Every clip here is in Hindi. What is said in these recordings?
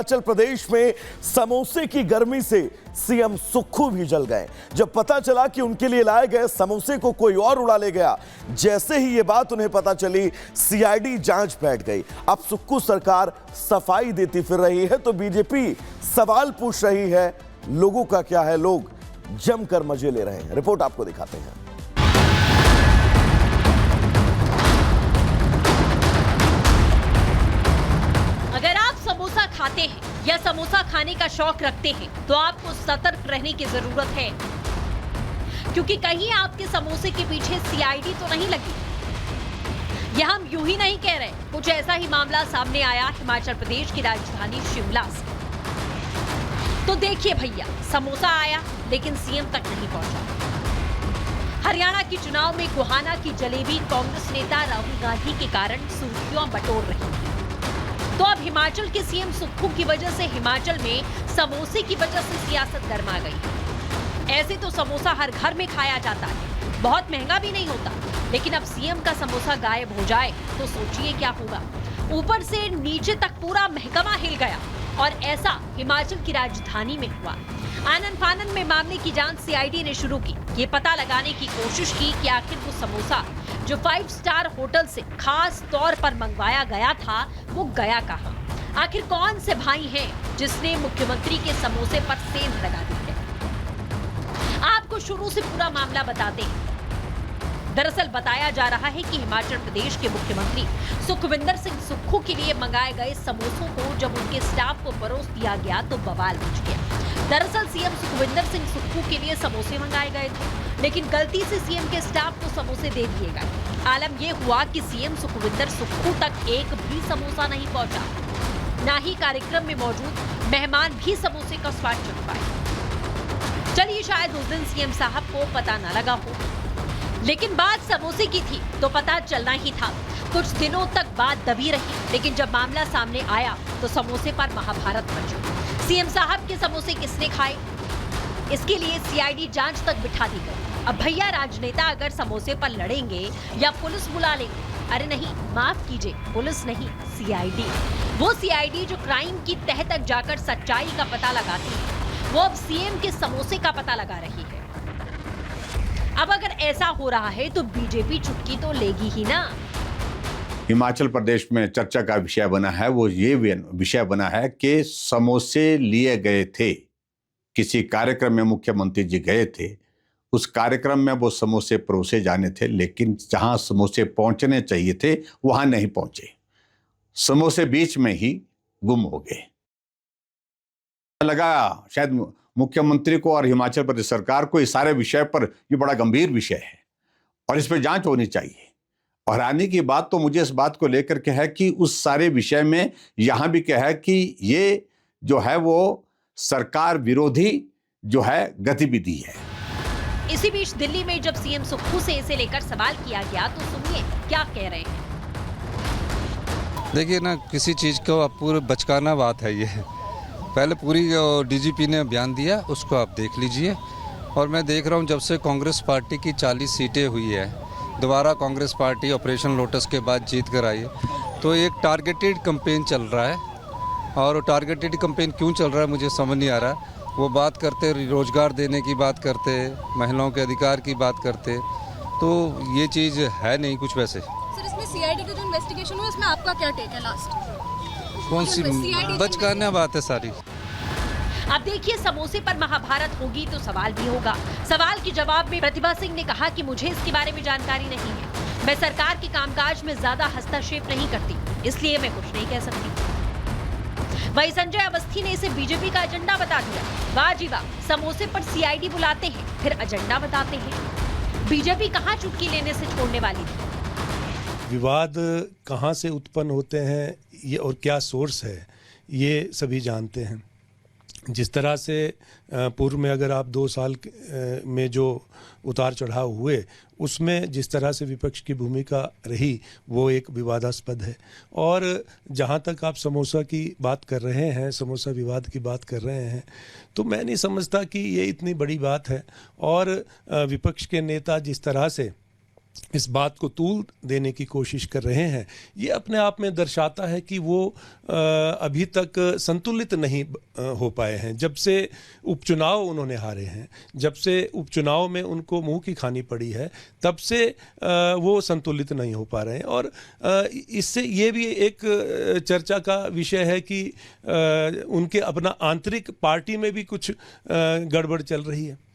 हिमाचल प्रदेश में समोसे की गर्मी से सीएम सुक्खू भी जल गए जब पता चला कि उनके लिए लाए गए समोसे को कोई और उड़ा ले गया। जैसे ही ये बात उन्हें पता चली, सीआईडी जांच बैठ गई। अब सुक्खू सरकार सफाई देती फिर रही है तो बीजेपी सवाल पूछ रही है। लोगों का क्या है, लोग जमकर मजे ले रहे हैं। रिपोर्ट आपको दिखाते हैं। समोसा खाते हैं या समोसा खाने का शौक रखते हैं तो आपको सतर्क रहने की जरूरत है, क्योंकि कहीं आपके समोसे के पीछे सीआईडी तो नहीं लगी। यह हम यूं ही नहीं कह रहे, कुछ ऐसा ही मामला सामने आया हिमाचल प्रदेश की राजधानी शिमला से। तो देखिए भैया, समोसा आया लेकिन सीएम तक नहीं पहुंचा। हरियाणा के चुनाव में गोहाना की जलेबी कांग्रेस नेता राहुल गांधी के कारण सुर्खियां बटोर रही है। तो अब हिमाचल के सीएम सुक्खू की वजह से हिमाचल में समोसे की वजह से सियासत गर्मा गई। ऐसे तो समोसा हर घर में खाया जाता है, बहुत महंगा भी नहीं होता, लेकिन अब सीएम का समोसा गायब हो जाए तो सोचिए क्या होगा। ऊपर से नीचे तक पूरा महकमा हिल गया और ऐसा हिमाचल की राजधानी में हुआ। आनन फानन में मामले की जांच सीआईडी ने शुरू की। ये पता लगाने की कोशिश की कि आखिर वो समोसा जो 5 स्टार होटल से खास तौर पर मंगवाया गया था वो गया कहां। आखिर कौन से भाई हैं जिसने मुख्यमंत्री के समोसे पर सेंध लगा दी है। आपको शुरू से पूरा मामला बताते हैं। दरअसल बताया जा रहा है कि हिमाचल प्रदेश के मुख्यमंत्री सुखविंदर सिंह सुक्खू के लिए मंगाए गए समोसों को जब उनके स्टाफ को परोस दिया गया तो बवाल मच गया। दरअसल सीएम सुखविंदर सिंह सुक्खू के लिए समोसे मंगाए गए थे, लेकिन गलती से सीएम के स्टाफ को समोसे दे दिए गए। आलम यह हुआ कि सीएम सुखविंदर सुक्खू तक एक भी समोसा नहीं पहुंचा, ना ही कार्यक्रम में मौजूद मेहमान भी समोसे का स्वाद चख पाए। चलिए, शायद उस दिन सीएम साहब को पता न लगा हो, लेकिन बात समोसे की थी तो पता चलना ही था। कुछ दिनों तक बात दबी रही, लेकिन जब मामला सामने आया तो समोसे पर महाभारत मचा। सीएम साहब के समोसे किसने खाए, इसके लिए सीआईडी जांच तक बिठा दी गई। अब भैया, राजनेता अगर समोसे पर लड़ेंगे या पुलिस बुला लेंगे, अरे नहीं, माफ कीजिए, पुलिस नहीं, सीआईडी। वो सीआईडी जो क्राइम की तह तक जाकर सच्चाई का पता लगाती है, वो अब सीएम के समोसे का पता लगा रही है। अब अगर ऐसा हो रहा है तो बीजेपी चुटकी तो लेगी ही ना। हिमाचल प्रदेश में चर्चा का विषय बना है, वो ये विषय बना है कि समोसे लिए गए थे, किसी कार्यक्रम में मुख्यमंत्री जी गए थे, उस कार्यक्रम में वो समोसे परोसे जाने थे, लेकिन जहां समोसे पहुंचने चाहिए थे वहां नहीं पहुंचे। समोसे बीच में ही गुम हो गए। लगा शायद मुख्यमंत्री को और हिमाचल प्रदेश सरकार को इस सारे विषय पर, ये बड़ा गंभीर विषय है और इस पर जांच होनी चाहिए। और आने की बात तो मुझे इस बात को लेकर के है कि उस सारे विषय में यहां भी क्या है कि ये जो है वो सरकार विरोधी जो है गतिविधि है। इसी बीच दिल्ली में जब सीएम सुक्खू से इसे लेकर सवाल किया गया तो सुनिए क्या कह रहे हैं। देखिए ना, किसी चीज को आप पूरे बचकाना बात है ये। पहले पूरी डीजीपी ने बयान दिया, उसको आप देख लीजिए। और मैं देख रहा हूँ जब से कांग्रेस पार्टी की 40 सीटें हुई है, दोबारा कांग्रेस पार्टी ऑपरेशन लोटस के बाद जीत कर आई है, तो एक टारगेटेड कैंपेन चल रहा है। और टारगेटेड कैंपेन क्यों चल रहा है मुझे समझ नहीं आ रहा। वो बात करते रोजगार देने की बात करते, महिलाओं के अधिकार की बात करते, तो ये चीज़ है नहीं कुछ वैसे। सर, इसमें सीआईडी का जो इन्वेस्टिगेशन हुआ, इसमें आपका क्या टेक है लास्ट? कौन सी बचकाना बात है सारी। अब देखिए, समोसे पर महाभारत होगी तो सवाल भी होगा। सवाल के जवाब में प्रतिभा सिंह ने कहा कि मुझे इसके बारे में जानकारी नहीं है, मैं सरकार के कामकाज में ज्यादा हस्तक्षेप नहीं करती, इसलिए मैं कुछ नहीं कह सकती। वहीं संजय अवस्थी ने इसे बीजेपी का एजेंडा बता दिया। वाह जी वाह, समोसे पर सीआईडी बुलाते हैं फिर एजेंडा बताते हैं। बीजेपी कहां चुटकी लेने से छोड़ने वाली थी। विवाद कहां से उत्पन्न होते हैं ये और क्या सोर्स है, ये सभी जानते हैं। जिस तरह से पूर्व में अगर आप 2 साल में जो उतार चढ़ाव हुए, उसमें जिस तरह से विपक्ष की भूमिका रही वो एक विवादास्पद है। और जहाँ तक आप समोसा की बात कर रहे हैं, समोसा विवाद की बात कर रहे हैं, तो मैं नहीं समझता कि ये इतनी बड़ी बात है। और विपक्ष के नेता जिस तरह से इस बात को तूल देने की कोशिश कर रहे हैं, ये अपने आप में दर्शाता है कि वो अभी तक संतुलित नहीं हो पाए हैं। जब से उपचुनाव उन्होंने हारे हैं, जब से उपचुनाव में उनको मुंह की खानी पड़ी है, तब से वो संतुलित नहीं हो पा रहे हैं। और इससे ये भी एक चर्चा का विषय है कि उनके अपना आंतरिक पार्टी में भी कुछ गड़बड़ चल रही है।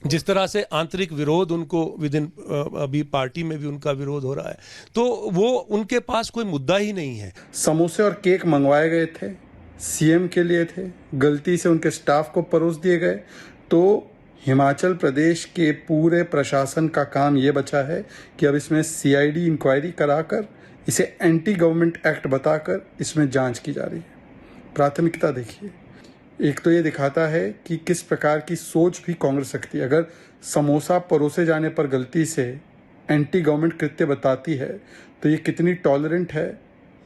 जिस तरह से आंतरिक विरोध उनको विदिन अभी पार्टी में भी उनका विरोध हो रहा है, तो वो उनके पास कोई मुद्दा ही नहीं है। समोसे और केक मंगवाए गए थे, सीएम के लिए थे, गलती से उनके स्टाफ को परोस दिए गए। तो हिमाचल प्रदेश के पूरे प्रशासन का काम ये बचा है कि अब इसमें सीआईडी इंक्वायरी कराकर इसे एंटी गवर्नमेंट एक्ट बताकर इसमें जांच की जा रही है। प्राथमिकता देखिए, एक तो ये दिखाता है कि किस प्रकार की सोच भी कांग्रेस रखती है। अगर समोसा परोसे जाने पर गलती से एंटी गवर्नमेंट कृत्य बताती है तो ये कितनी टॉलरेंट है,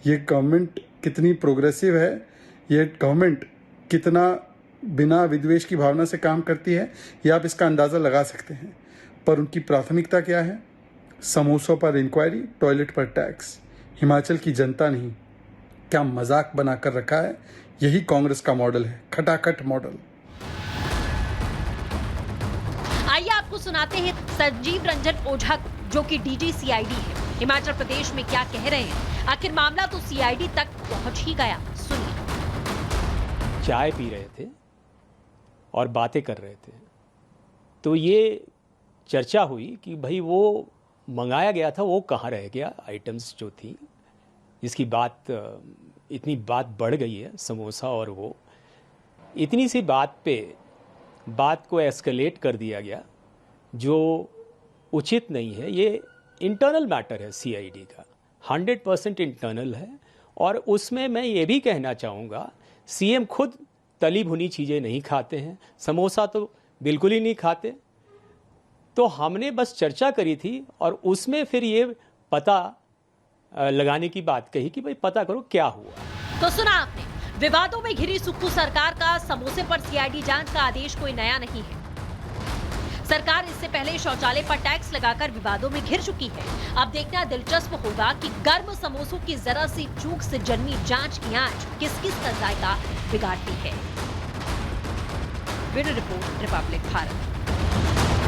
ये गवर्नमेंट कितनी प्रोग्रेसिव है, ये गवर्नमेंट कितना बिना विद्वेष की भावना से काम करती है, ये आप इसका अंदाज़ा लगा सकते हैं। पर उनकी प्राथमिकता क्या है? समोसों पर इंक्वायरी, टॉयलेट पर टैक्स। हिमाचल की जनता नहीं, क्या मजाक बना कर रखा है। यही कांग्रेस का मॉडल है, खटाखट मॉडल। आइए आपको सुनाते हैं संजीव रंजन ओझा जो कि डीजी सीआईडी है, हिमाचल प्रदेश में क्या कह रहे हैं। आखिर मामला तो सीआईडी तक पहुंच ही गया, सुनिए। चाय पी रहे थे और बातें कर रहे थे, तो ये चर्चा हुई कि भाई वो मंगाया गया था वो कहाँ रह गया, आइटम्स जो थी, जिसकी बात इतनी बात बढ़ गई है, समोसा और वो इतनी सी बात पे बात को एस्केलेट कर दिया गया, जो उचित नहीं है। ये इंटरनल मैटर है सीआईडी का, 100% इंटरनल है। और उसमें मैं ये भी कहना चाहूँगा, सीएम खुद तली भुनी चीज़ें नहीं खाते हैं, समोसा तो बिल्कुल ही नहीं खाते। तो हमने बस चर्चा करी थी और उसमें फिर ये पता लगाने की बात कही कि भाई पता करो क्या हुआ। तो सुना आपने, विवादों में घिरी सुक्खू सरकार का समोसे पर सीआईडी जांच का आदेश कोई नया नहीं है। सरकार इससे पहले शौचालय पर टैक्स लगाकर विवादों में घिर चुकी है। अब देखना दिलचस्प होगा कि गर्म समोसों की जरा सी चूक से जन्मी जांच की आंच किस किस का जायका बिगाड़ती है। Bureau report, Republic Bharat.